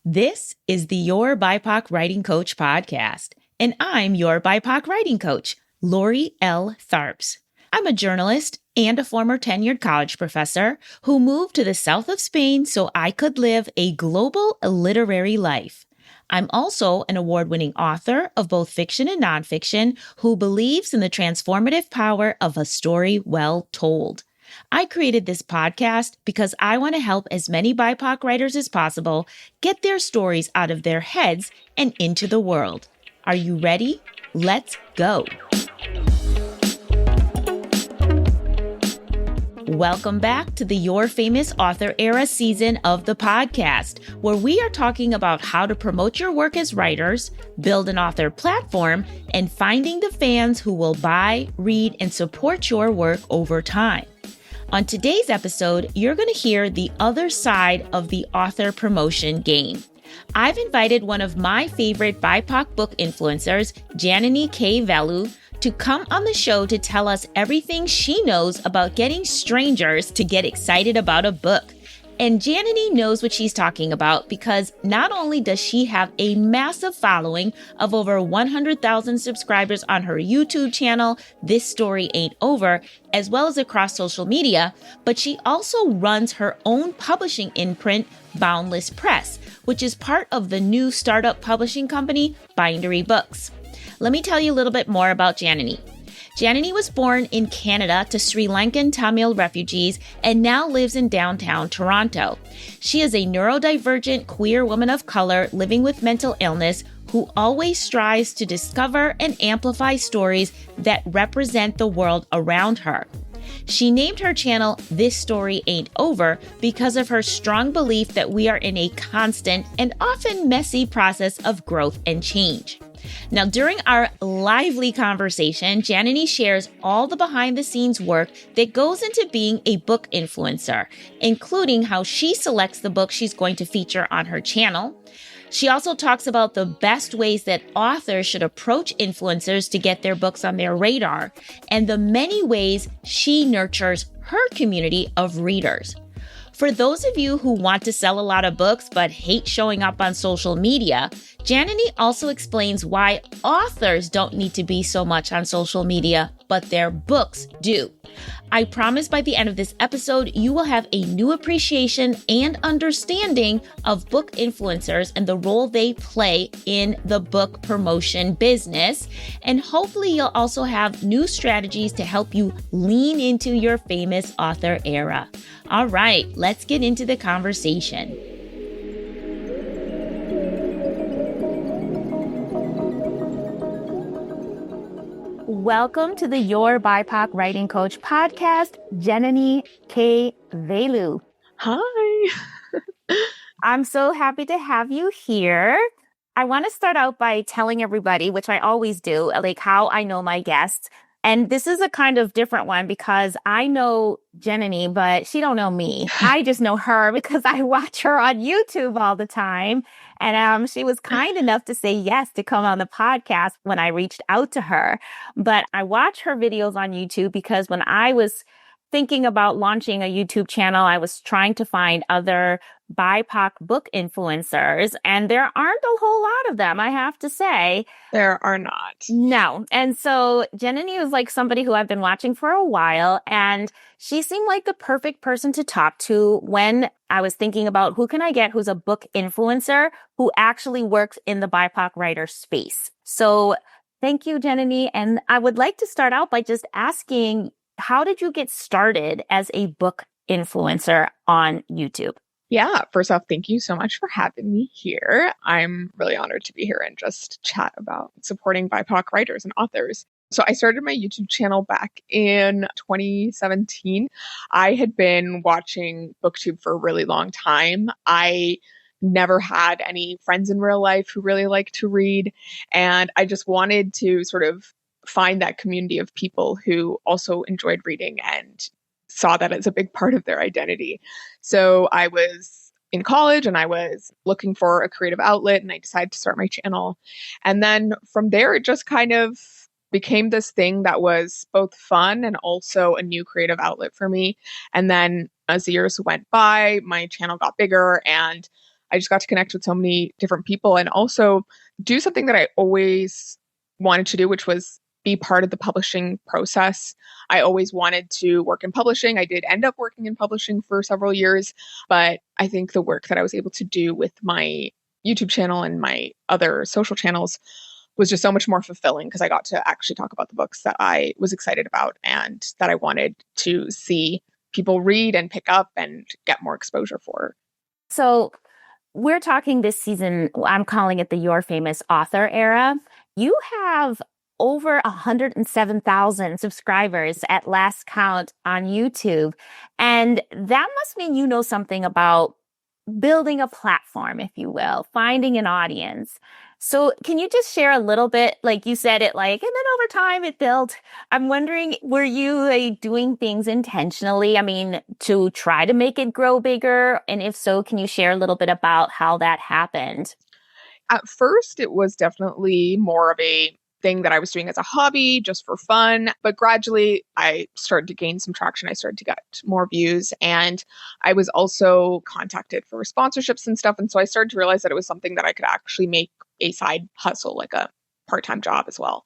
This is the Your BIPoC Writing Coach podcast, and I'm your BIPoC writing coach, Lori L. Tharps. I'm a journalist and a former tenured college professor who moved to the south of Spain so I could live a global literary life. I'm also an award-winning author of both fiction and nonfiction who believes in the transformative power of a story well told. I created this podcast because I want to help as many BIPoC writers as possible get their stories out of their heads and into the world. Are you ready? Let's go. Welcome back to the Your Famous Author Era season of the podcast, where we are talking about how to promote your work as writers, build an author platform, and finding the fans who will buy, read, and support your work over time. On today's episode, you're going to hear the other side of the author promotion game. I've invited one of my favorite BIPoC book influencers, Jananie K, Velu, to come on the show to tell us everything she knows about getting strangers to get excited about a book. And Jananie knows what she's talking about because not only does she have a massive following of over 100,000 subscribers on her YouTube channel, This Story Ain't Over, as well as across social media, but she also runs her own publishing imprint, Boundless Press, which is part of the new startup publishing company, Bindery Books. Let me tell you a little bit more about Jananie. Jananie was born in Canada to Sri Lankan Tamil refugees and now lives in downtown Toronto. She is a neurodivergent queer woman of color living with mental illness who always strives to discover and amplify stories that represent the world around her. She named her channel This Story Ain't Over because of her strong belief that we are in a constant and often messy process of growth and change. Now, during our lively conversation, Jananie shares all the behind-the-scenes work that goes into being a book influencer, including how she selects the book she's going to feature on her channel. She also talks about the best ways that authors should approach influencers to get their books on their radar, and the many ways she nurtures her community of readers. For those of you who want to sell a lot of books but hate showing up on social media, Jananie also explains why authors don't need to be so much on social media, but their books do. I promise by the end of this episode, you will have a new appreciation and understanding of book influencers and the role they play in the book promotion business. And hopefully you'll also have new strategies to help you lean into your famous author era. All right, let's get into the conversation. Welcome to the Your BIPoC Writing Coach podcast, Jananie K. Velu. Hi. I'm so happy to have you here. I want to start out by telling everybody, which I always do, like how I know my guests. And this is a kind of different one because I know Jananie, but she don't know me. I just know her because I watch her on YouTube all the time. And she was kind enough to say yes to come on the podcast when I reached out to her. But I watch her videos on YouTube because when I was thinking about launching a YouTube channel, I was trying to find other BIPoC book influencers, and there aren't a whole lot of them, I have to say. There are not. No. And so Jananie was like somebody who I've been watching for a while, and she seemed like the perfect person to talk to when I was thinking about who can I get who's a book influencer who actually works in the BIPoC writer space. So thank you, Jananie. And I would like to start out by just asking, how did you get started as a book influencer on YouTube? Yeah, first off, thank you so much for having me here. I'm really honored to be here and just chat about supporting BIPoC writers and authors. So I started my YouTube channel back in 2017. I had been watching BookTube for a really long time. I never had any friends in real life who really like to read, and I just wanted to sort of find that community of people who also enjoyed reading and saw that as a big part of their identity. So I was in college and I was looking for a creative outlet, and I decided to start my channel. And then from there, it just kind of became this thing that was both fun and also a new creative outlet for me. And then as the years went by, my channel got bigger and I just got to connect with so many different people and also do something that I always wanted to do, which was be part of the publishing process. I always wanted to work in publishing. I did end up working in publishing for several years, but I think the work that I was able to do with my YouTube channel and my other social channels was just so much more fulfilling because I got to actually talk about the books that I was excited about and that I wanted to see people read and pick up and get more exposure for. So we're talking this season, I'm calling it the Your Famous Author era. You have over 107,000 subscribers at last count on YouTube. And that must mean you know something about building a platform, if you will, finding an audience. So can you just share a little bit, like you said it like, and then over time it built. I'm wondering, were you doing things intentionally? I mean, to try to make it grow bigger? And if so, can you share a little bit about how that happened? At first, it was definitely more of a thing that I was doing as a hobby, just for fun. But gradually, I started to gain some traction. I started to get more views. And I was also contacted for sponsorships and stuff. And so I started to realize that it was something that I could actually make a side hustle, like a part-time job as well.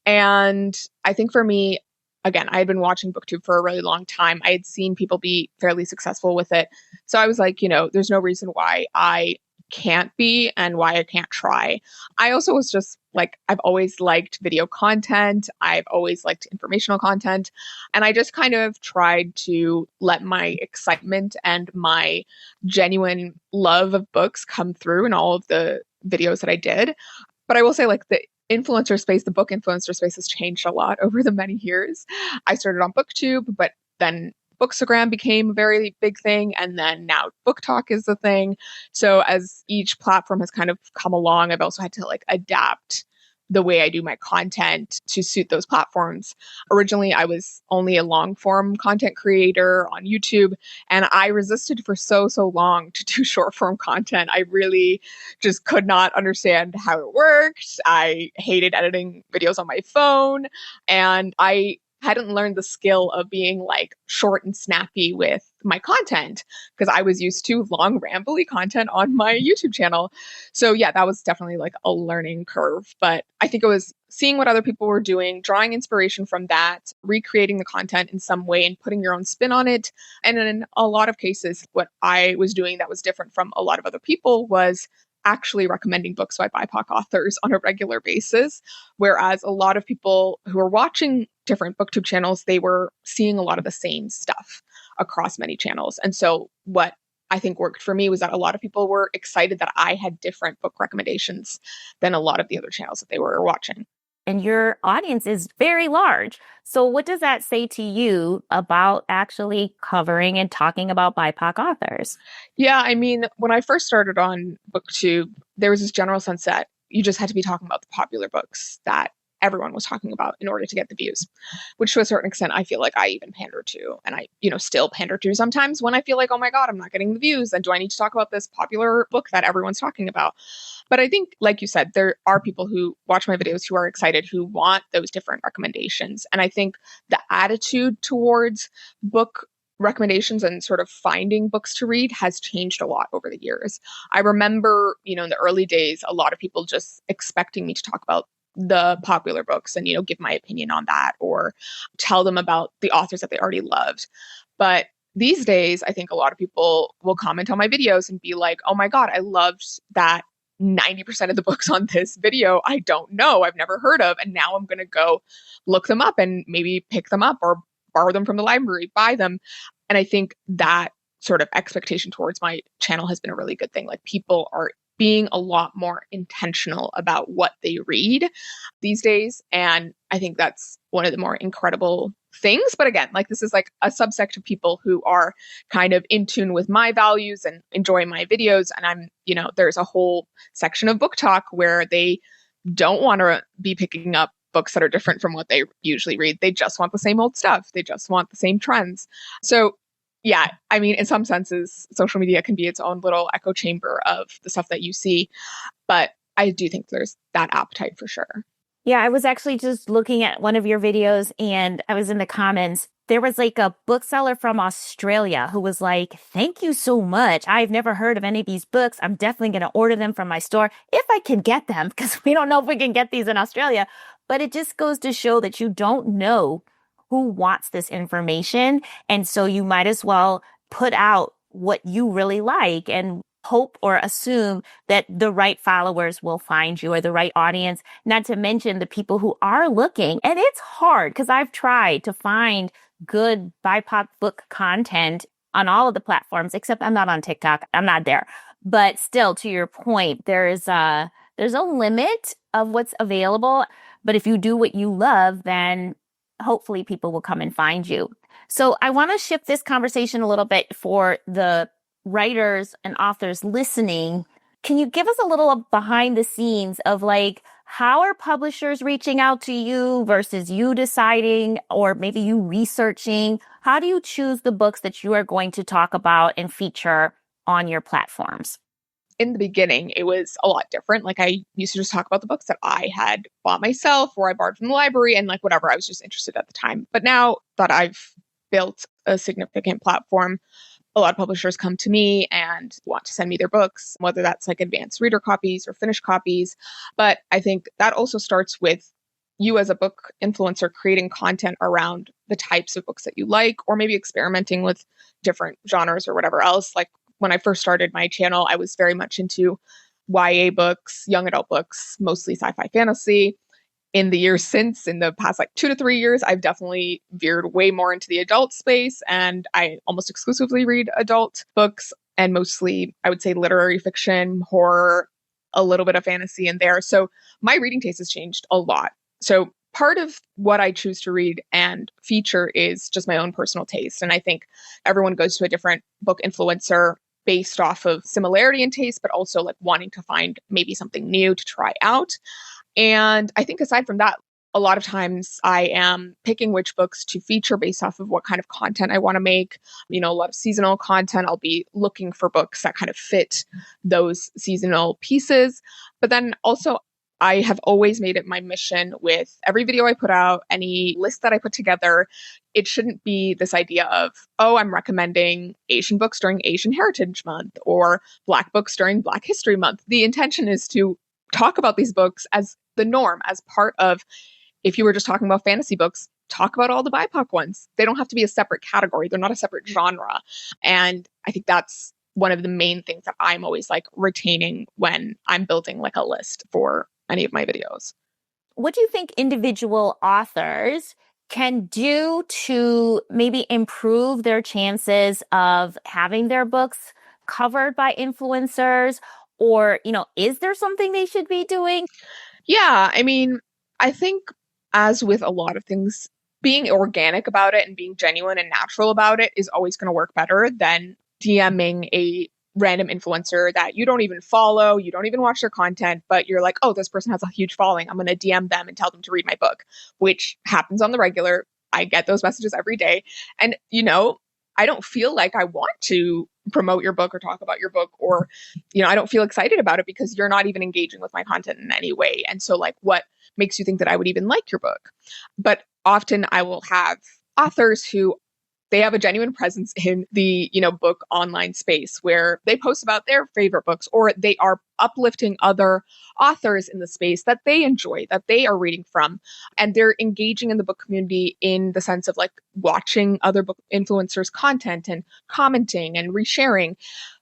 And I think for me, again, I had been watching BookTube for a really long time. I had seen people be fairly successful with it. So I was like, there's no reason why I can't be and why I can't try. I also was just like, I've always liked video content. I've always liked informational content. And I just kind of tried to let my excitement and my genuine love of books come through in all of the videos that I did. But I will say, like, the influencer space, the book influencer space has changed a lot over the many years. I started on BookTube, but then Bookstagram became a very big thing. And then now BookTok is the thing. So as each platform has kind of come along, I've also had to adapt the way I do my content to suit those platforms. Originally, I was only a long form content creator on YouTube, and I resisted for so long to do short form content. I really just could not understand how it worked. I hated editing videos on my phone, and I hadn't learned the skill of being short and snappy with my content because I was used to long rambly content on my YouTube channel. So yeah, that was definitely a learning curve, but I think it was seeing what other people were doing, drawing inspiration from that, recreating the content in some way and putting your own spin on it. And in a lot of cases, what I was doing that was different from a lot of other people was actually recommending books by BIPoC authors on a regular basis. Whereas a lot of people who are watching different BookTube channels, they were seeing a lot of the same stuff across many channels. And so what I think worked for me was that a lot of people were excited that I had different book recommendations than a lot of the other channels that they were watching. And your audience is very large. So what does that say to you about actually covering and talking about BIPoC authors? Yeah, I mean, when I first started on BookTube, there was this general sense that you just had to be talking about the popular books that everyone was talking about in order to get the views, which to a certain extent, I feel like I even pander to. And I, still pander to sometimes when I feel like, oh my God, I'm not getting the views. And do I need to talk about this popular book that everyone's talking about? But I think, like you said, there are people who watch my videos who are excited, who want those different recommendations. And I think the attitude towards book recommendations and sort of finding books to read has changed a lot over the years. I remember, in the early days, a lot of people just expecting me to talk about the popular books and, give my opinion on that or tell them about the authors that they already loved. But these days, I think a lot of people will comment on my videos and be like, oh my God, I loved that 90% of the books on this video I don't know, I've never heard of. And now I'm going to go look them up and maybe pick them up or borrow them from the library, buy them. And I think that sort of expectation towards my channel has been a really good thing. People are being a lot more intentional about what they read these days. And I think that's one of the more incredible things. But again, this is a subsect of people who are kind of in tune with my values and enjoy my videos. And I'm, there's a whole section of Book Talk where they don't want to be picking up books that are different from what they usually read. They just want the same old stuff. They just want the same trends. So yeah, I mean, in some senses, social media can be its own little echo chamber of the stuff that you see. But I do think there's that appetite for sure. Yeah, I was actually just looking at one of your videos and I was in the comments There was like a bookseller from Australia who was like, thank you so much. I've never heard of any of these books. I'm definitely going to order them from my store if I can get them, because we don't know if we can get these in Australia. But it just goes to show that you don't know who wants this information. And so you might as well put out what you really like and hope or assume that the right followers will find you or the right audience, not to mention the people who are looking. And it's hard because I've tried to find good BIPoC book content on all of the platforms, except I'm not on TikTok. I'm not there. But still, to your point, there's a limit of what's available. But if you do what you love, then hopefully people will come and find you. So I want to shift this conversation a little bit for the writers and authors listening. Can you give us a little behind the scenes of like, how are publishers reaching out to you versus you deciding, or maybe you researching? How do you choose the books that you are going to talk about and feature on your platforms? In the beginning, it was a lot different. Like I used to just talk about the books that I had bought myself or I borrowed from the library and like whatever I was just interested at the time. But now that I've built a significant platform, a lot of publishers come to me and want to send me their books, whether that's like advanced reader copies or finished copies. But I think that also starts with you as a book influencer creating content around the types of books that you like, or maybe experimenting with different genres or whatever else. Like when I first started my channel, I was very much into YA books, young adult books, mostly sci-fi fantasy. In the years since, in the past like 2 to 3 years, I've definitely veered way more into the adult space, and I almost exclusively read adult books and mostly, I would say, literary fiction, horror, a little bit of fantasy in there. So my reading taste has changed a lot. So part of what I choose to read and feature is just my own personal taste. And I think everyone goes to a different book influencer based off of similarity in taste, but also like wanting to find maybe something new to try out. And I think aside from that, a lot of times I am picking which books to feature based off of what kind of content I want to make. You know, a lot of seasonal content. I'll be looking for books that kind of fit those seasonal pieces. But then also, I have always made it my mission with every video I put out, any list that I put together, it shouldn't be this idea of, oh, I'm recommending Asian books during Asian Heritage Month or Black books during Black History Month. The intention is to talk about these books as the norm, as part of, if you were just talking about fantasy books, talk about all the BIPoC ones. They don't have to be a separate category. They're not a separate genre. And I think that's one of the main things that I'm always like retaining when I'm building like a list for any of my videos. What do you think individual authors can do to maybe improve their chances of having their books covered by influencers? Or, is there something they should be doing? Yeah, I mean, I think as with a lot of things, being organic about it and being genuine and natural about it is always going to work better than DMing a random influencer that you don't even follow, you don't even watch their content, but you're like, oh, this person has a huge following. I'm going to DM them and tell them to read my book, which happens on the regular. I get those messages every day. And, I don't feel like I want to promote your book or talk about your book, or, I don't feel excited about it because you're not even engaging with my content in any way. And so like, what makes you think that I would even like your book? But often I will have authors who they have a genuine presence in the, book online space where they post about their favorite books, or they are uplifting other authors in the space that they enjoy, that they are reading from. And they're engaging in the book community in the sense of like watching other book influencers' content and commenting and resharing.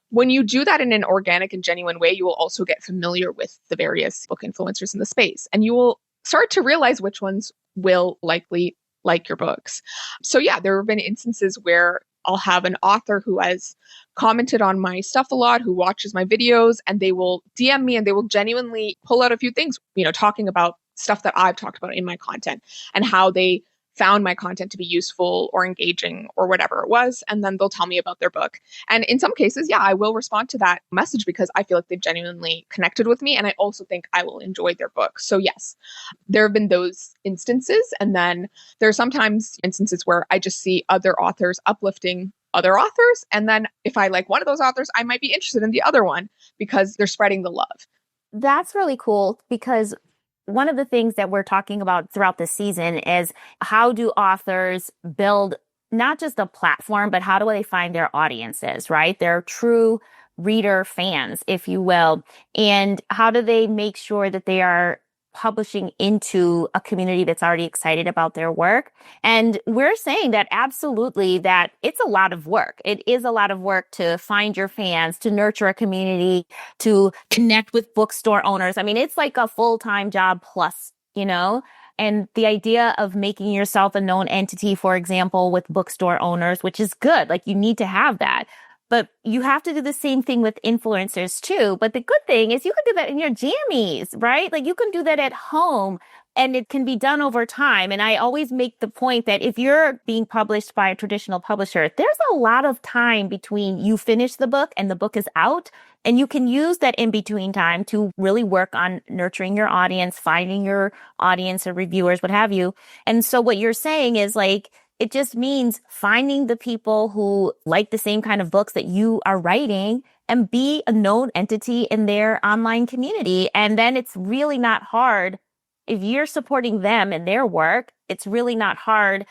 When you do that in an organic and genuine way, you will also get familiar with the various book influencers in the space, and you will start to realize which ones will likely like your books. So yeah, there have been instances where I'll have an author who has commented on my stuff a lot, who watches my videos, and they will DM me and they will genuinely pull out a few things, talking about stuff that I've talked about in my content and how they found my content to be useful or engaging or whatever it was. And then they'll tell me about their book. And in some cases, yeah, I will respond to that message because I feel like they've genuinely connected with me. And I also think I will enjoy their book. So yes, there have been those instances. And then there are sometimes instances where I just see other authors uplifting other authors. And then if I like one of those authors, I might be interested in the other one because they're spreading the love. That's really cool, because one of the things that we're talking about throughout the season is how do authors build not just a platform, but how do they find their audiences, right? Their true reader fans, if you will. And how do they make sure that they are publishing into a community that's already excited about their work? And we're saying that absolutely that it's a lot of work. It is a lot of work to find your fans, to nurture a community, to connect with bookstore owners. I mean, it's like a full-time job plus, you know? And the idea of making yourself a known entity, for example, with bookstore owners, which is good. Like you need to have that. But you have to do the same thing with influencers too. But the good thing is you can do that in your jammies, right? Like you can do that at home and it can be done over time. And I always make the point that if you're being published by a traditional publisher, there's a lot of time between you finish the book and the book is out. And you can use that in between time to really work on nurturing your audience, finding your audience or reviewers, what have you. And so what you're saying is like, it just means finding the people who like the same kind of books that you are writing and be a known entity in their online community. And then it's really not hard. If you're supporting them in their work, it's really not hard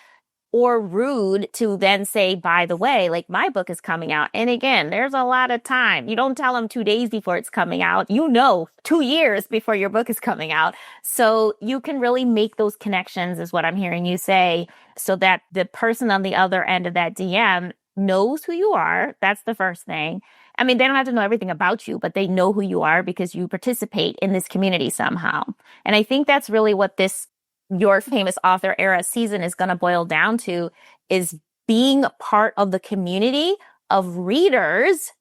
or rude to then say, by the way, like my book is coming out. And again, there's a lot of time. You don't tell them 2 days before it's coming out. 2 years before your book is coming out. So you can really make those connections is what I'm hearing you say, so that the person on the other end of that DM knows who you are. That's the first thing. I mean, they don't have to know everything about you, but they know who you are because you participate in this community somehow. And I think that's really what this Your Famous Author Era season is going to boil down to, is being part of the community of readers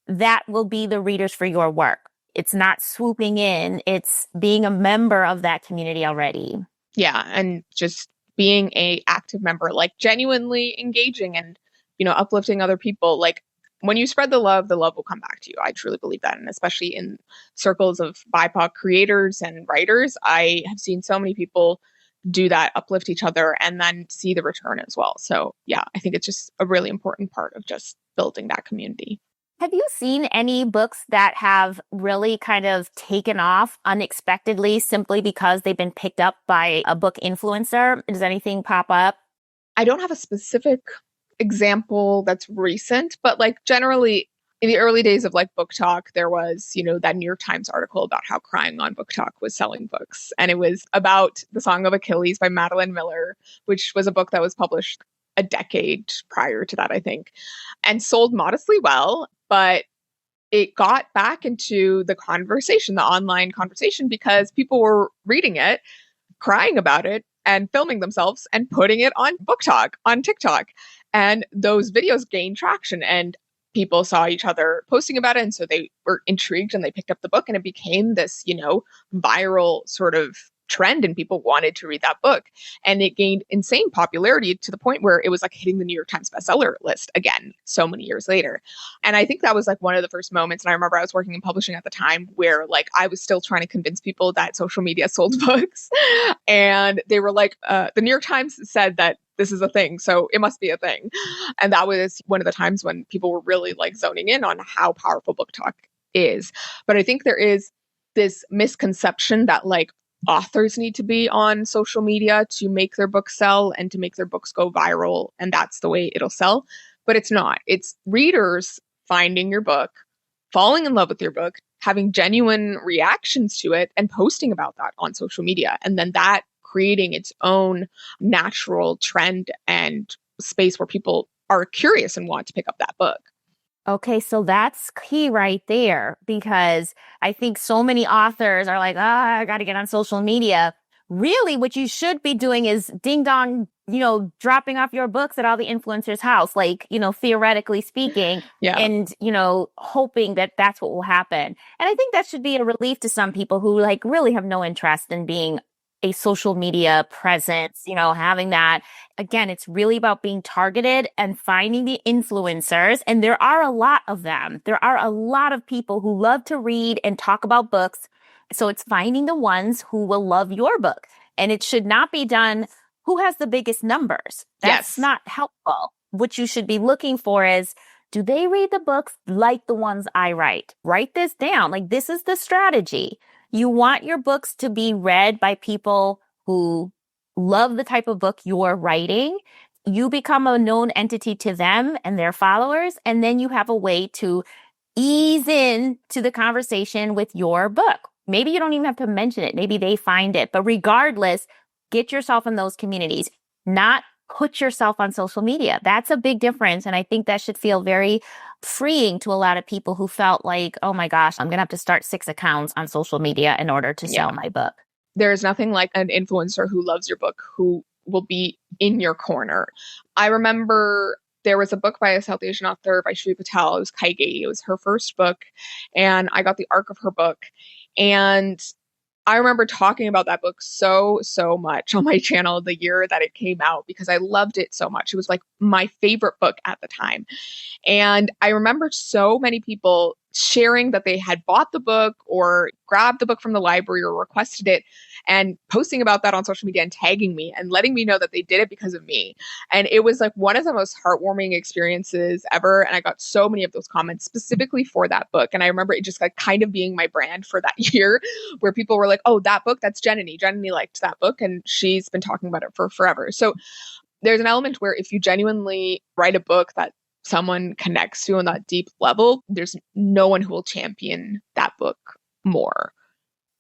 that will be the readers for your work. It's not swooping in. It's being a member of that community already. Yeah. And just being a active member, like genuinely engaging and, uplifting other people. Like when you spread the love will come back to you. I truly believe that. And especially in circles of BIPoC creators and writers, I have seen so many people do that, uplift each other, and then see the return as well. So yeah, I think it's just a really important part of just building that community. Have you seen any books that have really kind of taken off unexpectedly simply because they've been picked up by a book influencer? Does anything pop up? I don't have a specific example that's recent, but like generally in the early days of like BookTok, there was, that New York Times article about how crying on BookTok was selling books. And it was about The Song of Achilles by Madeline Miller, which was a book that was published a decade prior to that, I think, and sold modestly well. But it got back into the conversation, the online conversation, because people were reading it, crying about it, and filming themselves and putting it on BookTok, on TikTok. And those videos gained traction and people saw each other posting about it. And so they were intrigued and they picked up the book and it became this, viral sort of trend and people wanted to read that book. And it gained insane popularity to the point where it was like hitting the New York Times bestseller list again so many years later. And I think that was like one of the first moments. And I remember I was working in publishing at the time where like I was still trying to convince people that social media sold books. And they were like, the New York Times said that this is a thing, so it must be a thing. And that was one of the times when people were really like zoning in on how powerful BookTok is. But I think there is this misconception that like authors need to be on social media to make their books sell and to make their books go viral, and that's the way it'll sell. But it's not. It's readers finding your book, falling in love with your book, having genuine reactions to it, and posting about that on social media. And then that creating its own natural trend and space where people are curious and want to pick up that book. Okay, so that's key right there, because I think so many authors are like, I got to get on social media. Really, what you should be doing is ding dong, dropping off your books at all the influencers' house, like, theoretically speaking, and, hoping that that's what will happen. And I think that should be a relief to some people who like really have no interest in being a social media presence, having that. Again, it's really about being targeted and finding the influencers. And there are a lot of them. There are a lot of people who love to read and talk about books. So it's finding the ones who will love your book. And it should not be done who has the biggest numbers. That's not helpful. What you should be looking for is, do they read the books like the ones I write? Write this down. Like, this is the strategy. You want your books to be read by people who love the type of book you're writing. you become a known entity to them and their followers, and then you have a way to ease in to the conversation with your book. Maybe you don't even have to mention it. Maybe they find it. But regardless, get yourself in those communities, not put yourself on social media. That's a big difference. And I think that should feel very freeing to a lot of people who felt like, oh my gosh, I'm going to have to start 6 accounts on social media in order to sell my book. There's nothing like an influencer who loves your book, who will be in your corner. I remember there was a book by a South Asian author by Shri Patel. It was Kaigi. It was her first book. And I got the arc of her book. And I remember talking about that book so much on my channel the year that it came out because I loved it so much. It was like my favorite book at the time. And I remember so many people sharing that they had bought the book or grabbed the book from the library or requested it and posting about that on social media and tagging me and letting me know that they did it because of me. And it was like one of the most heartwarming experiences ever. And I got so many of those comments specifically for that book. And I remember it just like kind of being my brand for that year, where people were like, oh, that book, that's Jananie. Jananie liked that book and she's been talking about it for forever. So there's an element where if you genuinely write a book that someone connects to on that deep level, there's no one who will champion that book more.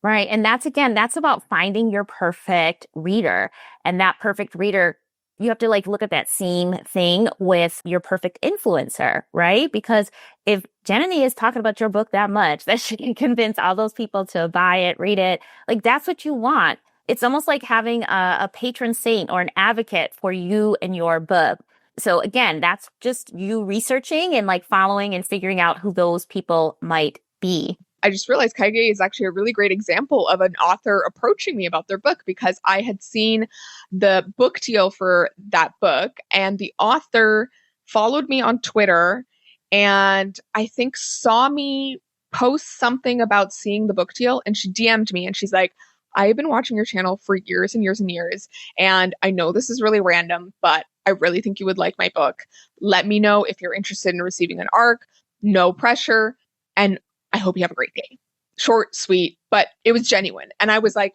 Right. And that's about finding your perfect reader. And that perfect reader, you have to like look at that same thing with your perfect influencer, right? Because if Jananie is talking about your book that much, that she can convince all those people to buy it, read it, like that's what you want. It's almost like having a patron saint or an advocate for you and your book. So again, that's just you researching and like following and figuring out who those people might be. I just realized Kaige is actually a really great example of an author approaching me about their book, because I had seen the book deal for that book and the author followed me on Twitter and I think saw me post something about seeing the book deal, and she DM'd me and she's like, I have been watching your channel for years and years and years, and I know this is really random, but I really think you would like my book. Let me know if you're interested in receiving an ARC. No pressure. And I hope you have a great day. Short, sweet, but it was genuine. And I was like,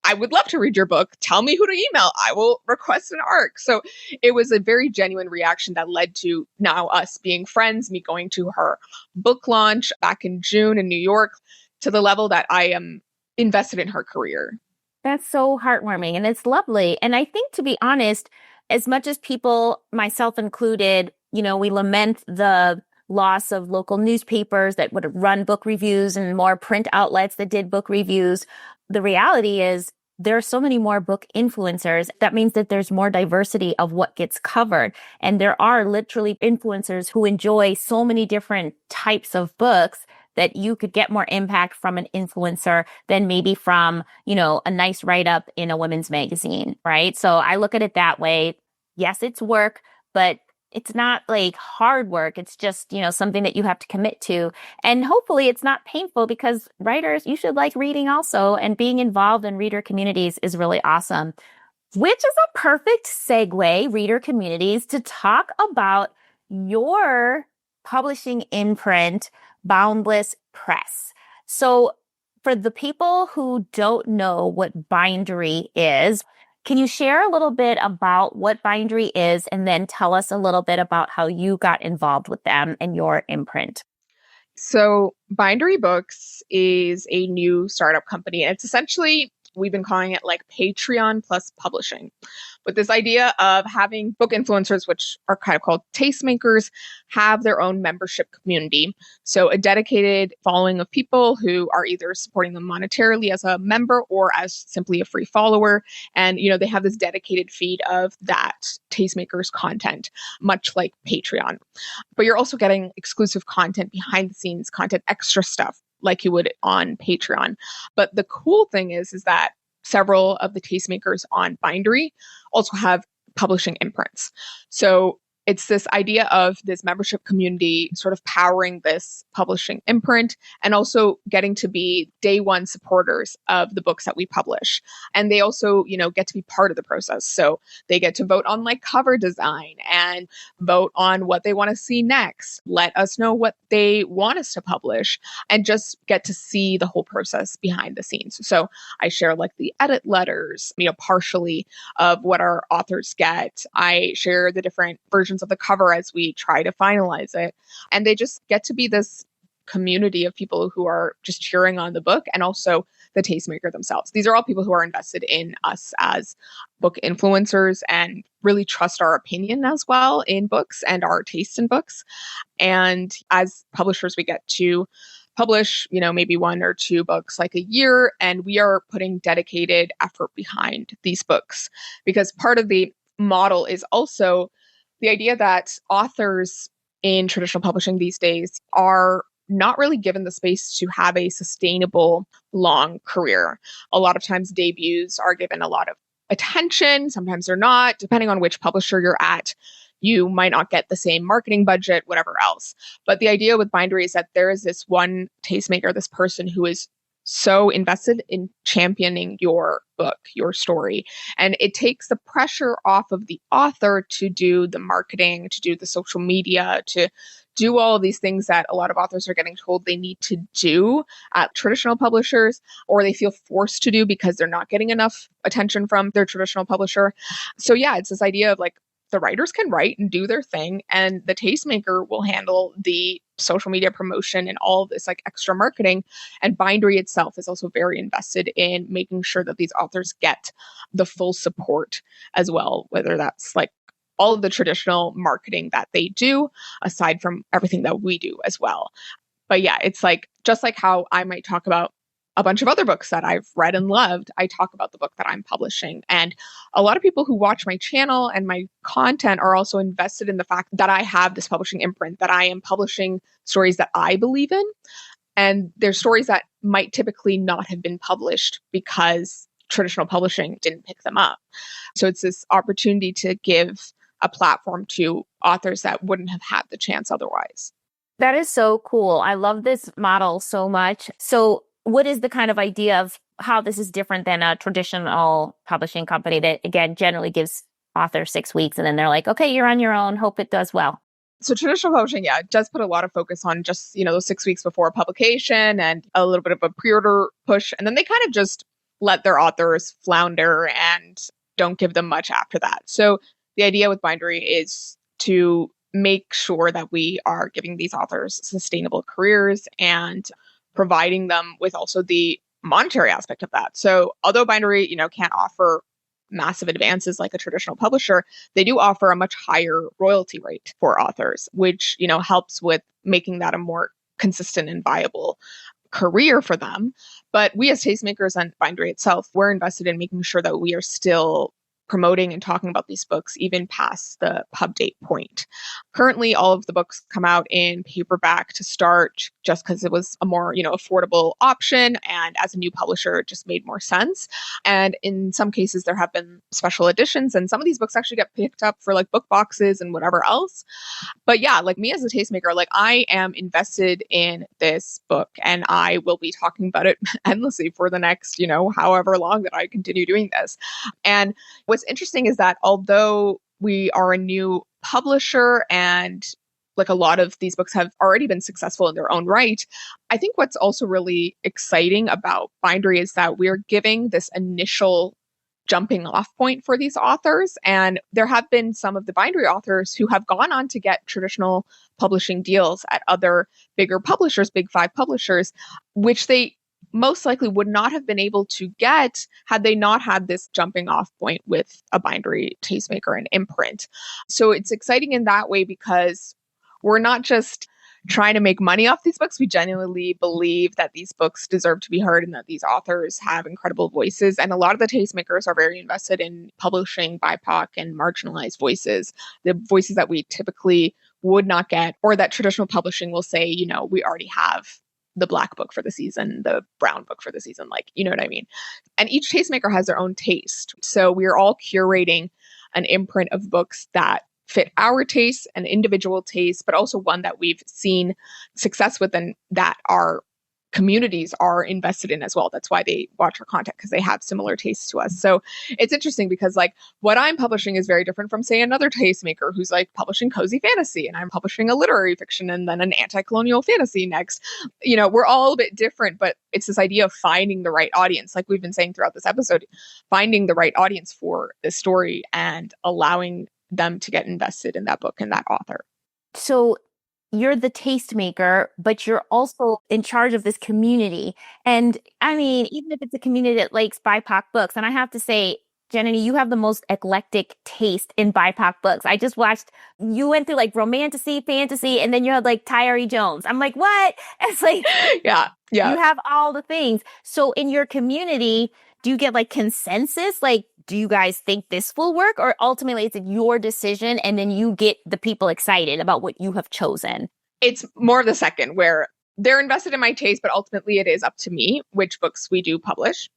I would love to read your book. Tell me who to email. I will request an ARC. So it was a very genuine reaction that led to now us being friends, me going to her book launch back in June in New York, to the level that I am invested in her career. That's so heartwarming and it's lovely. And I think, to be honest, as much as people, myself included, we lament the loss of local newspapers that would run book reviews and more print outlets that did book reviews, the reality is there are so many more book influencers. That means that there's more diversity of what gets covered. And there are literally influencers who enjoy so many different types of books that you could get more impact from an influencer than maybe from, a nice write-up in a women's magazine, right? So I look at it that way. Yes, it's work, but it's not like hard work. It's just, something that you have to commit to. And hopefully it's not painful, because writers, you should like reading also, and being involved in reader communities is really awesome. Which is a perfect segue, reader communities, to talk about your publishing imprint, Boundless Press. So for the people who don't know what Bindery is, can you share a little bit about what Bindery is, and then tell us a little bit about how you got involved with them and your imprint? So Bindery Books is a new startup company. It's essentially, we've been calling it like Patreon plus publishing, with this idea of having book influencers, which are kind of called tastemakers, have their own membership community. So a dedicated following of people who are either supporting them monetarily as a member or as simply a free follower. And, they have this dedicated feed of that tastemakers content, much like Patreon. But you're also getting exclusive content, behind the scenes content, extra stuff like you would on Patreon. But the cool thing is that several of the tastemakers on Bindery also have publishing imprints. So it's this idea of this membership community sort of powering this publishing imprint and also getting to be day one supporters of the books that we publish. And they also, get to be part of the process. So they get to vote on like cover design and vote on what they want to see next, let us know what they want us to publish, and just get to see the whole process behind the scenes. So I share like the edit letters, partially of what our authors get. I share the different versions of the cover as we try to finalize it. And they just get to be this community of people who are just cheering on the book, and also the tastemaker themselves. These are all people who are invested in us as book influencers and really trust our opinion as well in books and our taste in books. And as publishers, we get to publish, maybe one or two books like a year, and we are putting dedicated effort behind these books, because part of the model is also the idea that authors in traditional publishing these days are not really given the space to have a sustainable long career. A lot of times debuts are given a lot of attention, sometimes they're not, depending on which publisher you're at. You might not get the same marketing budget, whatever else. But the idea with Bindery is that there is this one tastemaker, this person who is so invested in championing your book, your story. And it takes the pressure off of the author to do the marketing, to do the social media, to do all of these things that a lot of authors are getting told they need to do at traditional publishers, or they feel forced to do because they're not getting enough attention from their traditional publisher. So yeah, it's this idea of like, the writers can write and do their thing, and the tastemaker will handle the social media promotion and all of this like extra marketing. And Bindery itself is also very invested in making sure that these authors get the full support as well, whether that's like all of the traditional marketing that they do, aside from everything that we do as well. But yeah, it's like, just like how I might talk about a bunch of other books that I've read and loved, I talk about the book that I'm publishing. And a lot of people who watch my channel and my content are also invested in the fact that I have this publishing imprint, that I am publishing stories that I believe in. And they're stories that might typically not have been published because traditional publishing didn't pick them up. So it's this opportunity to give a platform to authors that wouldn't have had the chance otherwise. That is so cool. I love this model so much. So what is the kind of idea of how this is different than a traditional publishing company that, again, generally gives authors 6 weeks and then they're like, okay, you're on your own. Hope it does well. So traditional publishing, yeah, it does put a lot of focus on just, those 6 weeks before publication and a little bit of a pre-order push. And then they kind of just let their authors flounder and don't give them much after that. So the idea with Bindery is to make sure that we are giving these authors sustainable careers and providing them with also the monetary aspect of that. So although Bindery, can't offer massive advances like a traditional publisher, they do offer a much higher royalty rate for authors, which, helps with making that a more consistent and viable career for them. But we as tastemakers and Bindery itself, we're invested in making sure that we are still promoting and talking about these books even past the pub date point. Currently, all of the books come out in paperback to start just because it was a more, affordable option. And as a new publisher, it just made more sense. And in some cases, there have been special editions, and some of these books actually get picked up for like book boxes and whatever else. But yeah, like me as a tastemaker, like I am invested in this book and I will be talking about it endlessly for the next, however long that I continue doing this. And what's interesting is that although we are a new publisher and like a lot of these books have already been successful in their own right, I think what's also really exciting about Bindery is that we're giving this initial jumping off point for these authors. And there have been some of the Bindery authors who have gone on to get traditional publishing deals at other bigger publishers, big five publishers, which they most likely would not have been able to get had they not had this jumping off point with a Bindery tastemaker and imprint. So it's exciting in that way because we're not just trying to make money off these books. We genuinely believe that these books deserve to be heard and that these authors have incredible voices. And a lot of the tastemakers are very invested in publishing BIPoC and marginalized voices, the voices that we typically would not get, or that traditional publishing will say, we already have the black book for the season, the brown book for the season, like, you know what I mean? And each tastemaker has their own taste. So we're all curating an imprint of books that fit our tastes and individual tastes, but also one that we've seen success with and that our communities are invested in as well. That's why they watch our content, because they have similar tastes to us. So it's interesting because like what I'm publishing is very different from, say, another tastemaker who's like publishing cozy fantasy, and I'm publishing a literary fiction and then an anti-colonial fantasy next. We're all a bit different, but it's this idea of finding the right audience, like we've been saying throughout this episode, finding the right audience for this story and allowing them to get invested in that book and that author. So you're the tastemaker, but you're also in charge of this community. And I mean, even if it's a community that likes BIPoC books, and I have to say, Jananie, you have the most eclectic taste in BIPoC books. I just watched, you went through like romantasy, fantasy, and then you had like Tyree Jones. I'm like, what? It's like, yeah. You have all the things. So in your community, do you get like consensus? Like, do you guys think this will work? Or ultimately it's your decision and then you get the people excited about what you have chosen? It's more of the second, where they're invested in my taste, but ultimately it is up to me which books we do publish.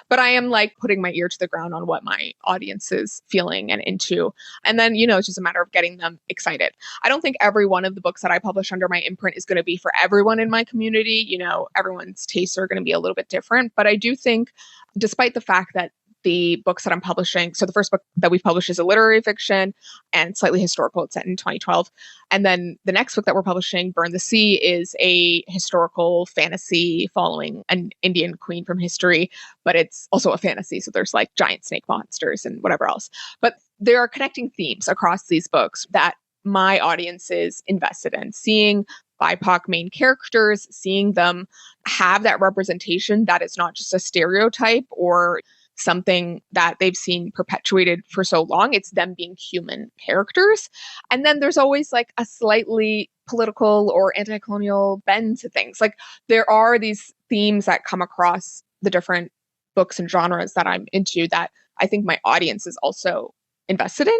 But I am like putting my ear to the ground on what my audience is feeling and into. And then, it's just a matter of getting them excited. I don't think every one of the books that I publish under my imprint is going to be for everyone in my community. Everyone's tastes are going to be a little bit different. But I do think, despite the fact that the books that I'm publishing, so the first book that we've published is a literary fiction and slightly historical. It's set in 2012. And then the next book that we're publishing, Burn the Sea, is a historical fantasy following an Indian queen from history, but it's also a fantasy. So there's like giant snake monsters and whatever else. But there are connecting themes across these books that my audience is invested in. Seeing BIPoC main characters, seeing them have that representation that is not just a stereotype or something that they've seen perpetuated for so long. It's them being human characters. And then there's always like a slightly political or anti-colonial bend to things. Like there are these themes that come across the different books and genres that I'm into that I think my audience is also invested in.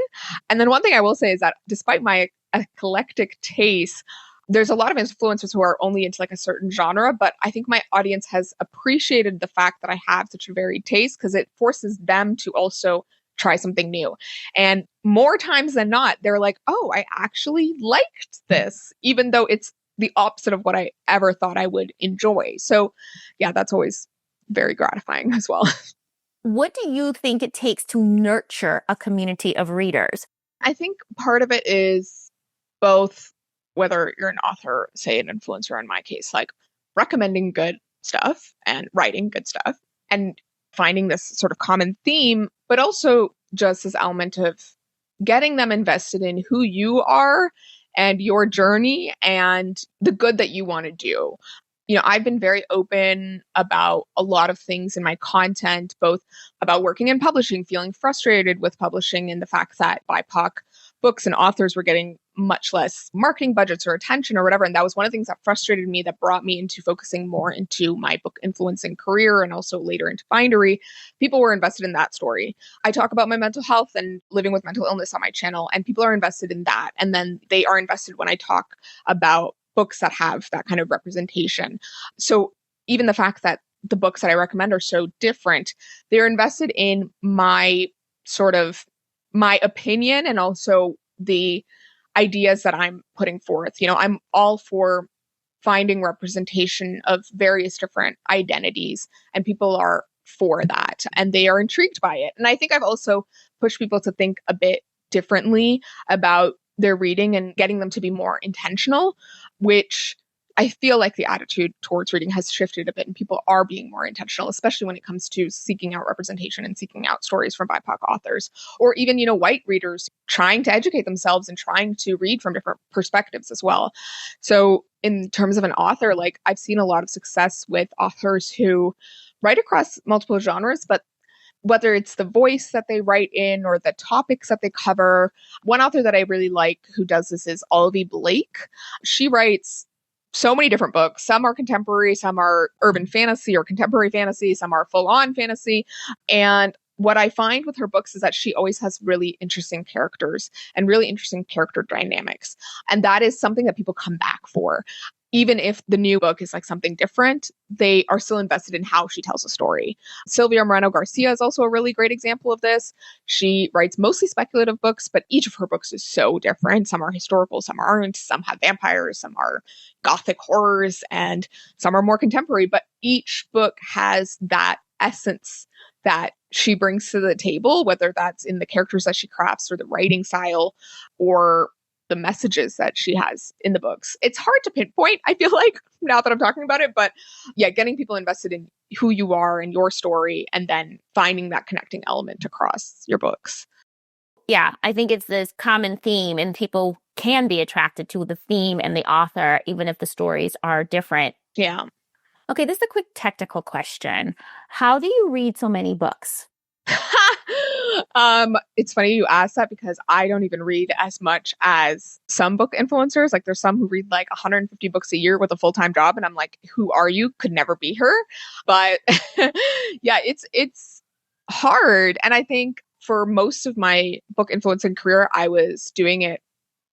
And then one thing I will say is that despite my eclectic taste, there's a lot of influencers who are only into like a certain genre, but I think my audience has appreciated the fact that I have such a varied taste because it forces them to also try something new. And more times than not, they're like, oh, I actually liked this, even though it's the opposite of what I ever thought I would enjoy. So yeah, that's always very gratifying as well. What do you think it takes to nurture a community of readers? I think part of it is both, whether you're an author, say an influencer in my case, like recommending good stuff and writing good stuff and finding this sort of common theme, but also just this element of getting them invested in who you are and your journey and the good that you want to do. I've been very open about a lot of things in my content, both about working in publishing, feeling frustrated with publishing and the fact that BIPoC books and authors were getting much less marketing budgets or attention or whatever. And that was one of the things that frustrated me, that brought me into focusing more into my book influencing career and also later into Bindery. People were invested in that story. I talk about my mental health and living with mental illness on my channel, and people are invested in that. And then they are invested when I talk about books that have that kind of representation. So even the fact that the books that I recommend are so different, they're invested in my opinion and also the ideas that I'm putting forth. I'm all for finding representation of various different identities, and people are for that and they are intrigued by it. And I think I've also pushed people to think a bit differently about their reading and getting them to be more intentional, which I feel like the attitude towards reading has shifted a bit and people are being more intentional, especially when it comes to seeking out representation and seeking out stories from BIPoC authors, or even, white readers trying to educate themselves and trying to read from different perspectives as well. So in terms of an author, like I've seen a lot of success with authors who write across multiple genres, but whether it's the voice that they write in or the topics that they cover. One author that I really like who does this is Olivia Blake. She writes so many different books. Some are contemporary, some are urban fantasy or contemporary fantasy, some are full-on fantasy. And what I find with her books is that she always has really interesting characters and really interesting character dynamics. And that is something that people come back for. even if the new book is like something different, they are still invested in how she tells a story. Silvia Moreno Garcia is also a really great example of this. She writes mostly speculative books, but each of her books is so different. Some are historical, some aren't, some have vampires, some are gothic horrors, and some are more contemporary. But each book has that essence that she brings to the table, whether that's in the characters that she crafts or the writing style or the messages that she has in the books. It's hard to pinpoint, I feel like, now that I'm talking about it. But yeah, getting people invested in who you are and your story, and then finding that connecting element across your books. Yeah, I think it's this common theme, and people can be attracted to the theme and the author, even if the stories are different. Yeah. Okay, this is a quick technical question. How do you read so many books? It's funny you ask that, because I don't even read as much as some book influencers. Like, there's some who read like 150 books a year with a full-time job, and I'm like, who are you? Could never be her. But yeah, it's hard. And I think for most of my book influencing career, I was doing it.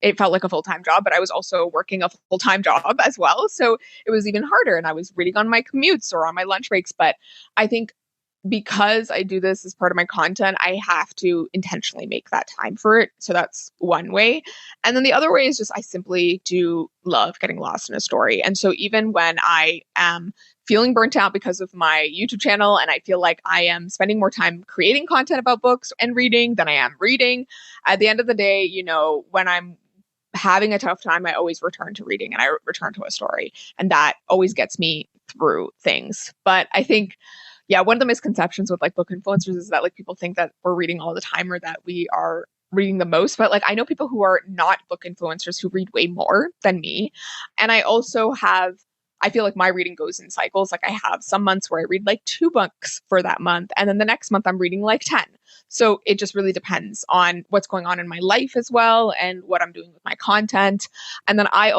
It felt like a full-time job, but I was also working a full-time job as well. So it was even harder. And I was reading on my commutes or on my lunch breaks. But I think because I do this as part of my content, I have to intentionally make that time for it. So that's one way. And then the other way is just I simply do love getting lost in a story. And so even when I am feeling burnt out because of my YouTube channel, and I feel like I am spending more time creating content about books and reading than I am reading, at the end of the day, when I'm having a tough time, I always return to reading and I return to a story. And that always gets me through things. But I think, yeah, one of the misconceptions with like book influencers is that like people think that we're reading all the time or that we are reading the most. But like, I know people who are not book influencers who read way more than me. And I feel like my reading goes in cycles. Like, I have some months where I read like 2 books for that month. And then the next month I'm reading like 10. So it just really depends on what's going on in my life as well and what I'm doing with my content. And then I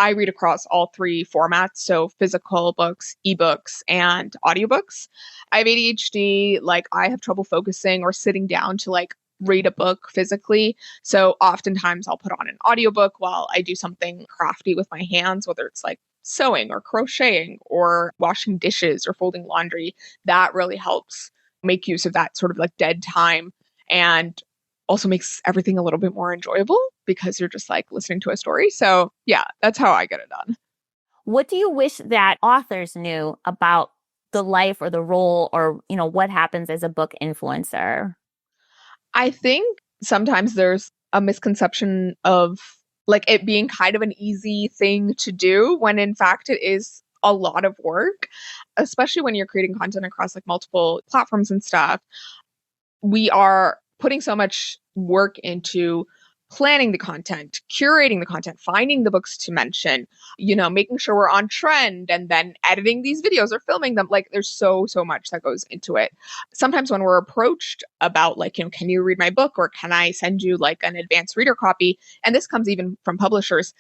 read across all 3 formats. So physical books, ebooks, and audiobooks. I have ADHD. Like, I have trouble focusing or sitting down to like read a book physically. So oftentimes I'll put on an audiobook while I do something crafty with my hands, whether it's like sewing or crocheting or washing dishes or folding laundry. That really helps make use of that sort of like dead time, and also makes everything a little bit more enjoyable because you're just like listening to a story. So yeah, that's how I get it done. What do you wish that authors knew about the life or the role or, what happens as a book influencer? I think sometimes there's a misconception of like it being kind of an easy thing to do, when in fact it is a lot of work, especially when you're creating content across like multiple platforms and stuff. We are putting so much work into planning the content, curating the content, finding the books to mention, making sure we're on trend, and then editing these videos or filming them. Like, there's so much that goes into it. Sometimes when we're approached about like, can you read my book, or can I send you like an advanced reader copy? And this comes even from publishers.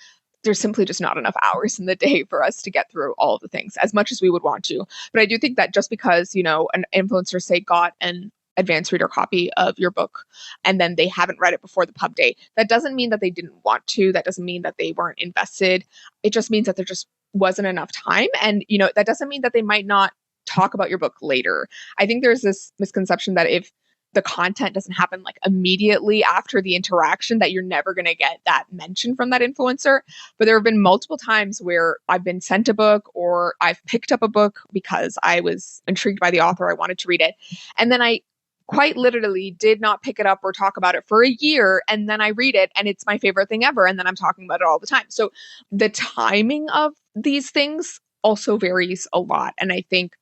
There's simply just not enough hours in the day for us to get through all of the things as much as we would want to. But I do think that just because, an influencer, say, got an advanced reader copy of your book and then they haven't read it before the pub day, that doesn't mean that they didn't want to. That doesn't mean that they weren't invested. It just means that there just wasn't enough time. And, that doesn't mean that they might not talk about your book later. I think there's this misconception that if the content doesn't happen like immediately after the interaction, that you're never going to get that mention from that influencer. But there have been multiple times where I've been sent a book, or I've picked up a book because I was intrigued by the author. I wanted to read it. And then I quite literally did not pick it up or talk about it for a year. And then I read it and it's my favorite thing ever. And then I'm talking about it all the time. So the timing of these things also varies a lot. And I think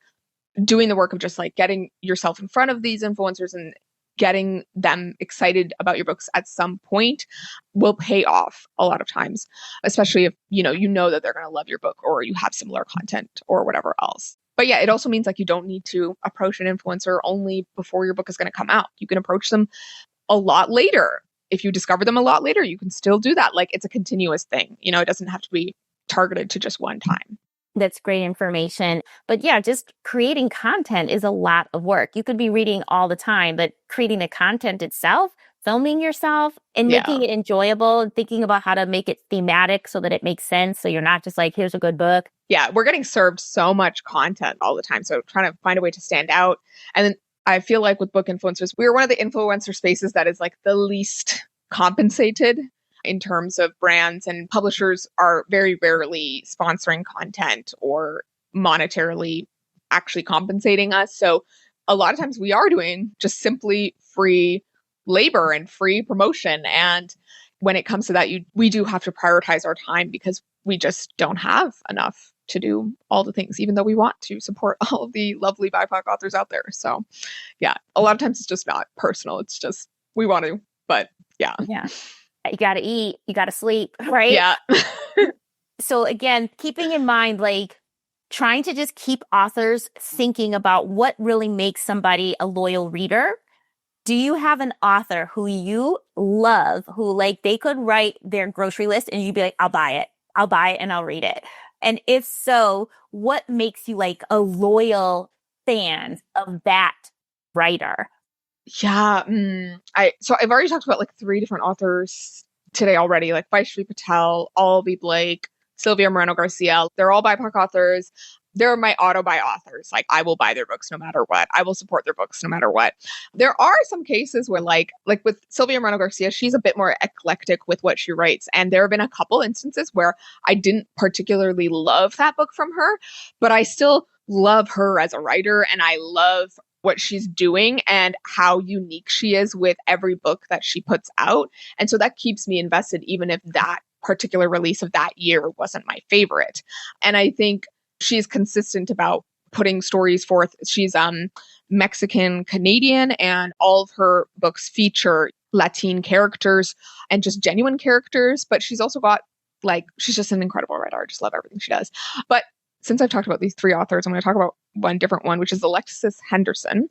doing the work of just like getting yourself in front of these influencers and getting them excited about your books at some point will pay off a lot of times, especially if you know that they're going to love your book, or you have similar content or whatever else. But yeah, it also means like you don't need to approach an influencer only before your book is going to come out. You can approach them a lot later. If you discover them a lot later, you can still do that. Like, it's a continuous thing. It doesn't have to be targeted to just one time. That's great information. But yeah, just creating content is a lot of work. You could be reading all the time, but creating the content itself, filming yourself and making it enjoyable and thinking about how to make it thematic so that it makes sense. So you're not just like, here's a good book. Yeah, we're getting served so much content all the time. So trying to find a way to stand out. And then I feel like with book influencers, we're one of the influencer spaces that is like the least compensated in terms of brands, and publishers are very rarely sponsoring content or monetarily actually compensating us. So a lot of times we are doing just simply free labor and free promotion. And when it comes to that, we do have to prioritize our time because we just don't have enough to do all the things, even though we want to support all of the lovely BIPoC authors out there. So yeah, a lot of times it's just not personal. It's just, we want to, but yeah. Yeah. You got to eat, you got to sleep, right? Yeah. So again, keeping in mind, like trying to just keep authors thinking about what really makes somebody a loyal reader. Do you have an author who you love, who like they could write their grocery list and you'd be like, I'll buy it and I'll read it? And if so, what makes you like a loyal fan of that writer? Yeah. So I've already talked about like 3 different authors today already, like Vaishnavi Patel, Albie Blake, Sylvia Moreno Garcia. They're all BIPoC authors. They're my auto-buy authors. Like I will buy their books no matter what. I will support their books no matter what. There are some cases where like with Sylvia Moreno Garcia, she's a bit more eclectic with what she writes. And there have been a couple instances where I didn't particularly love that book from her, but I still love her as a writer and I love what she's doing and how unique she is with every book that she puts out. And so that keeps me invested, even if that particular release of that year wasn't my favorite. And I think she's consistent about putting stories forth. She's Mexican Canadian, and all of her books feature Latin characters and just genuine characters. But she's also got she's just an incredible writer. I just love everything she does. But since I've talked about these 3 authors, I'm going to talk about one different one, which is Alexis Henderson.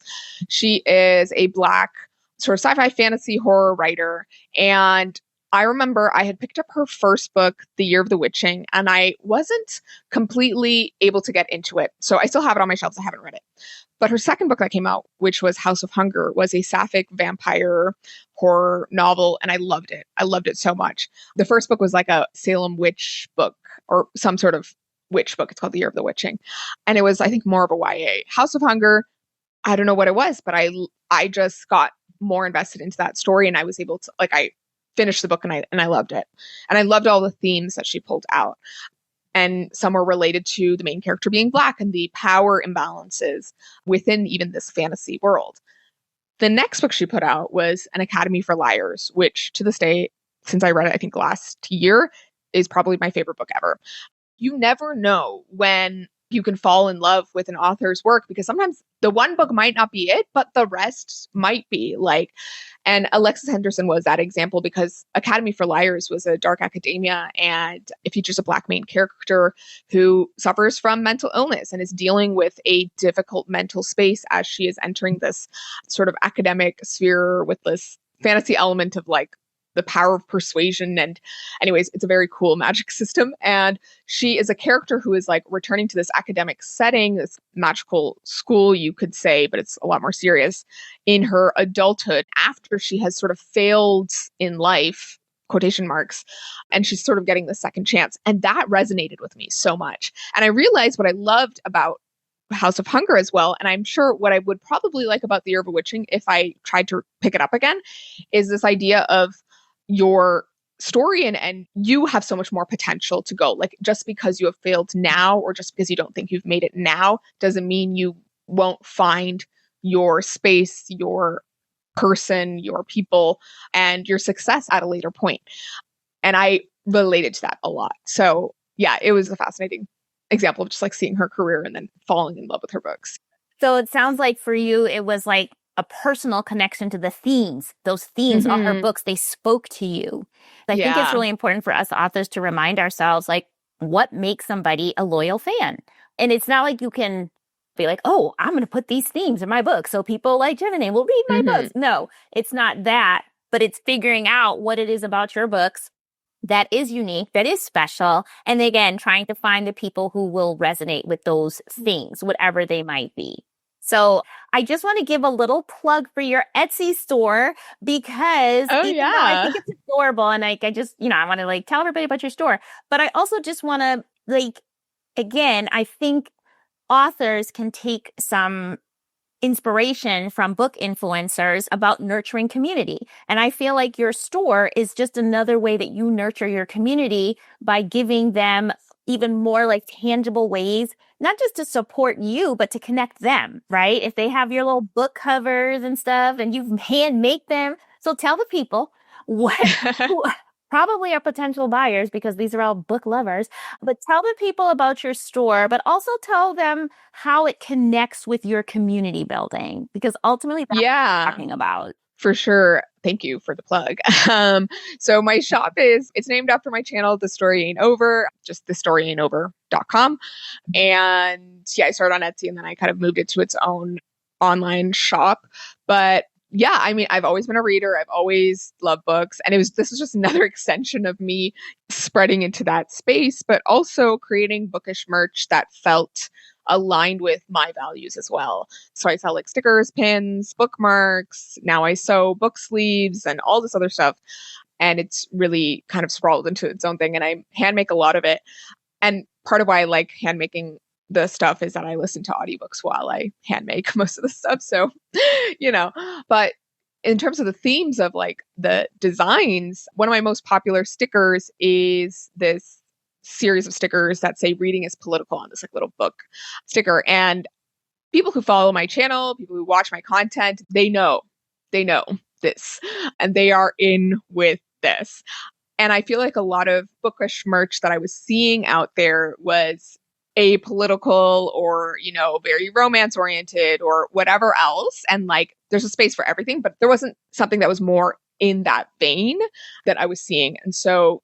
She is a Black sort of sci-fi fantasy horror writer. And I remember I had picked up her first book, The Year of the Witching, and I wasn't completely able to get into it. So I still have it on my shelves. I haven't read it. But her second book that came out, which was House of Hunger, was a sapphic vampire horror novel, and I loved it. I loved it so much. The first book was like a Salem witch book or some sort of witch book. It's called The Year of the Witching. And it was, I think, more of a YA. House of Hunger, I don't know what it was, but I just got more invested into that story, and I was able to, I finished the book and I loved it. And I loved all the themes that she pulled out. And some were related to the main character being Black and the power imbalances within even this fantasy world. The next book she put out was An Academy for Liars, which to this day, since I read it, I think last year, is probably my favorite book ever. You never know when you can fall in love with an author's work, because sometimes the one book might not be it, but the rest might be. And Alexis Henderson was that example, because Academy for Liars was a dark academia, and it features a Black main character who suffers from mental illness and is dealing with a difficult mental space as she is entering this sort of academic sphere with this fantasy element of the power of persuasion. And anyways, it's a very cool magic system. And she is a character who is returning to this academic setting, this magical school, you could say, but it's a lot more serious, in her adulthood after she has sort of failed in life, quotation marks, and she's sort of getting the second chance. And that resonated with me so much. And I realized what I loved about House of Hunger as well, and I'm sure what I would probably like about The Year of a Witching if I tried to pick it up again, is this idea of your story and you have so much more potential to go. Just because you have failed now, or just because you don't think you've made it now, doesn't mean you won't find your space, your person, your people, and your success at a later point. And I related to that a lot. So yeah, it was a fascinating example of just seeing her career and then falling in love with her books. So it sounds like for you, it was a personal connection to the themes. Those themes on her books, they spoke to you. I think it's really important for us authors to remind ourselves, what makes somebody a loyal fan? And it's not like you can be oh, I'm going to put these themes in my book so people like Jananie will read my books. No, it's not that, but it's figuring out what it is about your books that is unique, that is special. And again, trying to find the people who will resonate with those things, whatever they might be. So I just want to give a little plug for your Etsy store because even though I think it's adorable and I just, I want to tell everybody about your store, but I also just want to again, I think authors can take some inspiration from book influencers about nurturing community. And I feel like your store is just another way that you nurture your community by giving them even more tangible ways, not just to support you, but to connect them, right? If they have your little book covers and stuff and you hand make them. So tell the people what who probably are potential buyers because these are all book lovers, but tell the people about your store, but also tell them how it connects with your community building because ultimately that's what we're talking about. For sure. Thank you for the plug. So my shop it's named after my channel, The Story Ain't Over, just thestoryain'tover.com. And I started on Etsy and then I kind of moved it to its own online shop. But I've always been a reader. I've always loved books. And this was just another extension of me spreading into that space, but also creating bookish merch that felt aligned with my values as well. So I sell stickers, pins, bookmarks. Now I sew book sleeves and all this other stuff. And it's really kind of sprawled into its own thing. And I hand make a lot of it. And part of why I like hand making the stuff is that I listen to audiobooks while I hand make most of the stuff. So, but in terms of the themes of the designs, one of my most popular stickers is this series of stickers that say reading is political on this little book sticker. And people who follow my channel, people who watch my content, they know this and they are in with this. And I feel like a lot of bookish merch that I was seeing out there was apolitical or, very romance oriented or whatever else. And there's a space for everything, but there wasn't something that was more in that vein that I was seeing. And so,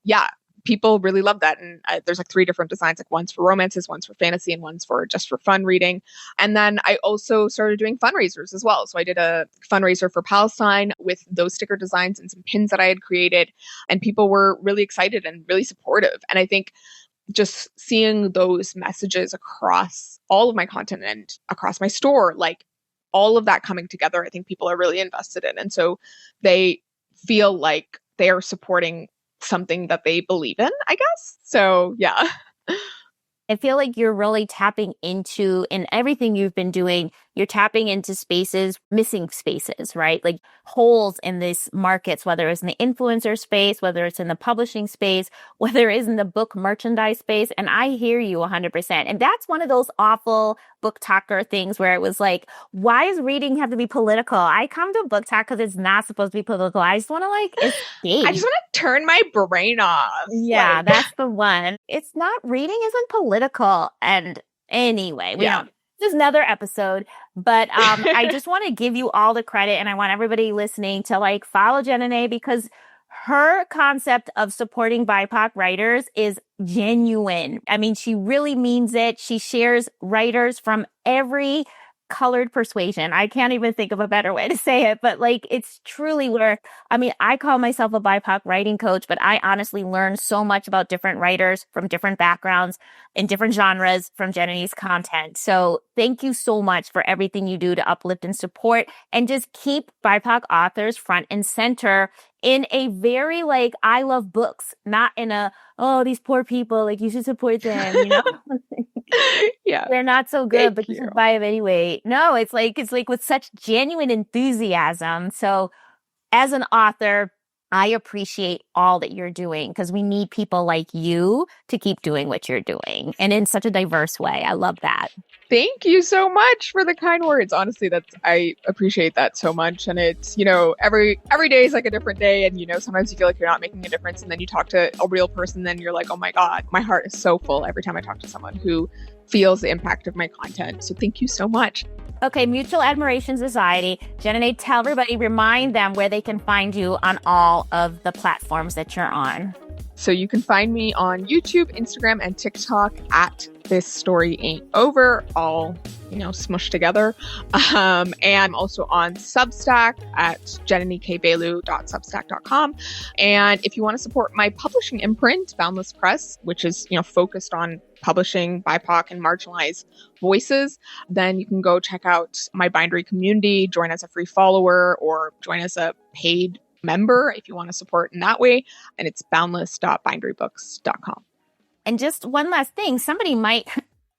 people really love that. And there's 3 different designs, one's for romances, one's for fantasy, and one's for just for fun reading. And then I also started doing fundraisers as well. So I did a fundraiser for Palestine with those sticker designs and some pins that I had created. And people were really excited and really supportive. And I think just seeing those messages across all of my content and across my store, all of that coming together, I think people are really invested in. And so they feel like they are supporting something that they believe in, I guess. So, yeah. I feel like you're really tapping into, in everything you've been doing, you're tapping into spaces, missing spaces, right? Holes in these markets, whether it's in the influencer space, whether it's in the publishing space, whether it's in the book merchandise space. And I hear you 100%. And that's one of those awful book talker things where it was why does reading have to be political? I come to book talk because it's not supposed to be political. I just want to escape. I just want to turn my brain off. Yeah, that's the one. It's not, reading isn't political. And anyway, this is another episode, but I just want to give you all the credit and I want everybody listening to follow Jananie because her concept of supporting BIPoC writers is genuine. I mean, she really means it. She shares writers from every colored persuasion. I can't even think of a better way to say it, but it's truly where, I call myself a BIPoC writing coach, but I honestly learn so much about different writers from different backgrounds in different genres from Jananie's content. So thank you so much for everything you do to uplift and support and just keep BIPoC authors front and center in a very I love books, not in a, oh, these poor people, you should support them, Yeah. They're not so good, but you should buy them anyway. No, it's with such genuine enthusiasm. So as an author, I appreciate all that you're doing because we need people like you to keep doing what you're doing and in such a diverse way. I love that. Thank you so much for the kind words. Honestly, I appreciate that so much. And it's, every day is a different day. And, sometimes you feel like you're not making a difference. And then you talk to a real person, then you're like, oh my God, my heart is so full every time I talk to someone who feels the impact of my content. So thank you so much. Okay, Mutual Admiration Society. Jananie, tell everybody, remind them where they can find you on all of the platforms that you're on. So you can find me on YouTube, Instagram, and TikTok at This Story Ain't Over, all smushed together. And I'm also on Substack at jananiekvelu.substack.com. And if you want to support my publishing imprint, Boundless Press, which is, focused on publishing BIPoC and marginalized voices, then you can go check out my Bindery community, join as a free follower, or join as a paid member if you want to support in that way. And it's boundless.binderybooks.com. And just one last thing, somebody might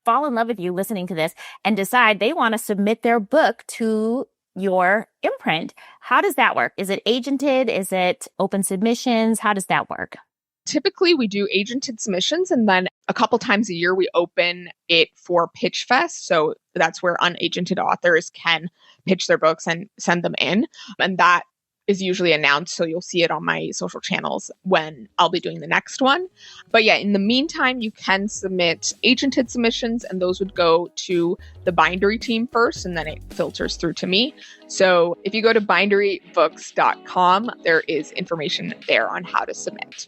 fall in love with you listening to this and decide they want to submit their book to your imprint. How does that work? Is it agented? Is it open submissions? How does that work? Typically, we do agented submissions, and then a couple times a year, we open it for Pitch Fest. So that's where unagented authors can pitch their books and send them in. And that is usually announced, so you'll see it on my social channels when I'll be doing the next one. But yeah, in the meantime, you can submit agented submissions, and those would go to the Bindery team first, and then it filters through to me. So if you go to binderybooks.com, there is information there on how to submit.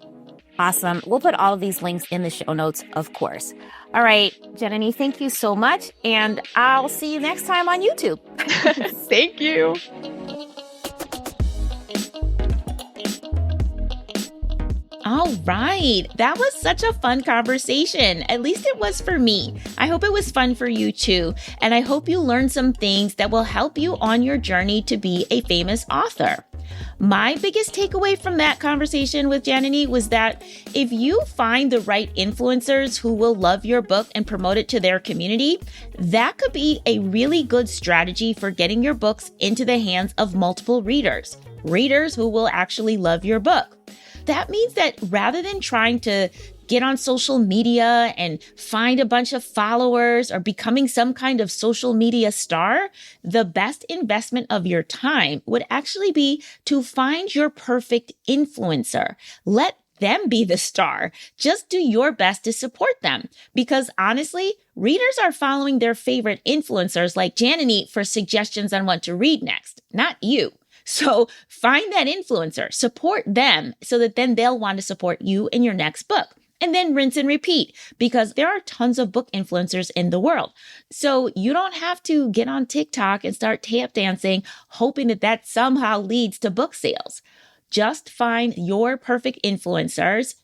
Awesome. We'll put all of these links in the show notes, of course. All right, Jananie, thank you so much, and I'll see you next time on YouTube. Thank you. All right. That was such a fun conversation. At least it was for me. I hope it was fun for you too. And I hope you learned some things that will help you on your journey to be a famous author. My biggest takeaway from that conversation with Jananie was that if you find the right influencers who will love your book and promote it to their community, that could be a really good strategy for getting your books into the hands of multiple readers who will actually love your book. That means that rather than trying to get on social media and find a bunch of followers or becoming some kind of social media star, the best investment of your time would actually be to find your perfect influencer. Let them be the star. Just do your best to support them. Because honestly, readers are following their favorite influencers like Jananie for suggestions on what to read next, not you. So find that influencer, support them so that then they'll want to support you in your next book. And then rinse and repeat, because there are tons of book influencers in the world. So you don't have to get on TikTok and start tap dancing, hoping that that somehow leads to book sales. Just find your perfect influencers.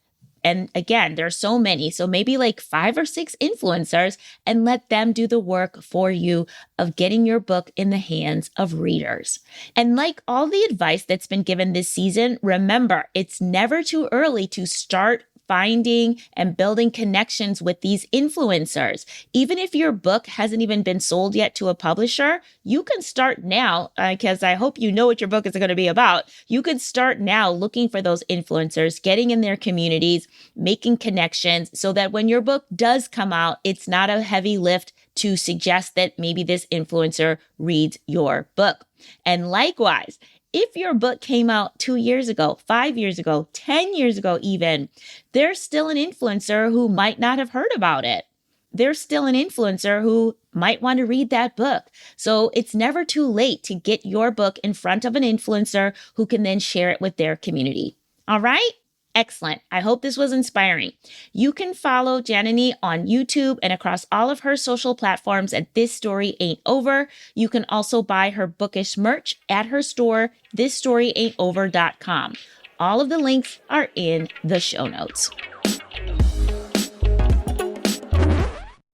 And again, there are so many, so maybe like 5 or 6 influencers, and let them do the work for you of getting your book in the hands of readers. And like all the advice that's been given this season, remember, it's never too early to start finding and building connections with these influencers. Even if your book hasn't even been sold yet to a publisher, you can start now, because I hope you know what your book is going to be about. You could start now looking for those influencers, getting in their communities, making connections so that when your book does come out, it's not a heavy lift to suggest that maybe this influencer reads your book. And likewise, if your book came out 2 years ago, 5 years ago, 10 years ago even, there's still an influencer who might not have heard about it. There's still an influencer who might want to read that book. So it's never too late to get your book in front of an influencer who can then share it with their community. All right? Excellent. I hope this was inspiring. You can follow Jananie on YouTube and across all of her social platforms at This Story Ain't Over. You can also buy her bookish merch at her store, thisstoryain'tover.com. All of the links are in the show notes.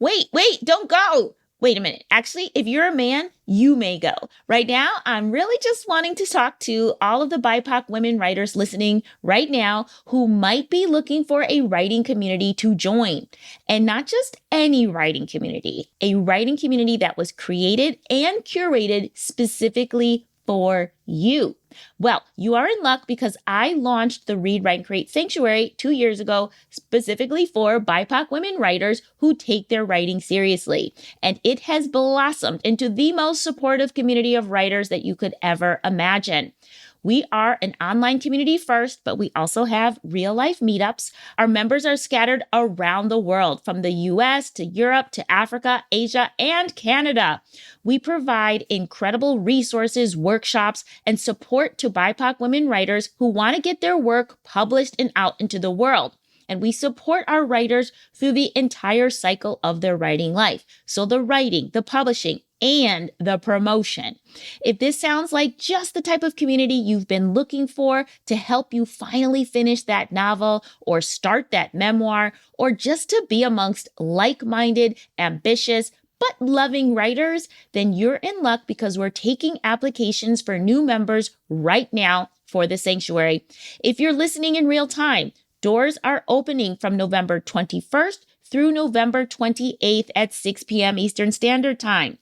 Wait, don't go. Wait a minute. Actually, if you're a man, you may go. Right now, I'm really just wanting to talk to all of the BIPoC women writers listening right now who might be looking for a writing community to join. And not just any writing community, a writing community that was created and curated specifically for you. Well, you are in luck because I launched the Read, Write, and Create Sanctuary 2 years ago, specifically for BIPoC women writers who take their writing seriously. And it has blossomed into the most supportive community of writers that you could ever imagine. We are an online community first, but we also have real life meetups. Our members are scattered around the world, from the US to Europe to Africa, Asia, and Canada. We provide incredible resources, workshops, and support to BIPoC women writers who want to get their work published and out into the world. and we support our writers through the entire cycle of their writing life. So the writing, the publishing, and the promotion. If this sounds like just the type of community you've been looking for to help you finally finish that novel or start that memoir, or just to be amongst like-minded, ambitious, but loving writers, then you're in luck because we're taking applications for new members right now for the sanctuary. If you're listening in real time, doors are opening from November 21st through November 28th at 6 p.m. Eastern Standard Time.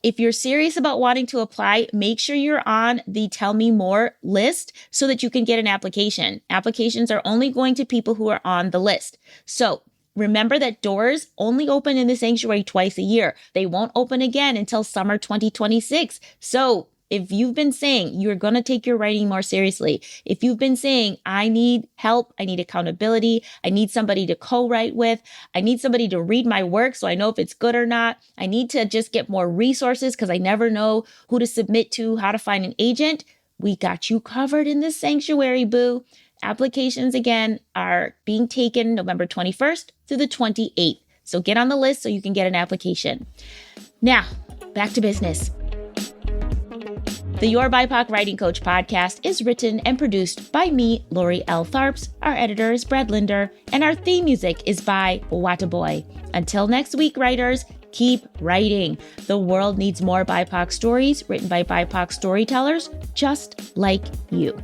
If you're serious about wanting to apply, make sure you're on the Tell Me More list so that you can get an application. Applications are only going to people who are on the list. So remember that doors only open in the sanctuary twice a year. They won't open again until summer 2026. So if you've been saying you're going to take your writing more seriously, if you've been saying, I need help, I need accountability, I need somebody to co-write with, I need somebody to read my work so I know if it's good or not, I need to just get more resources because I never know who to submit to, how to find an agent, we got you covered in this sanctuary, boo. Applications, again, are being taken November 21st through the 28th. So get on the list so you can get an application. Now, back to business. The Your BIPoC Writing Coach podcast is written and produced by me, Lori L. Tharps. Our editor is Brad Linder, and our theme music is by Wataboy. Until next week, writers, keep writing. The world needs more BIPoC stories written by BIPoC storytellers just like you.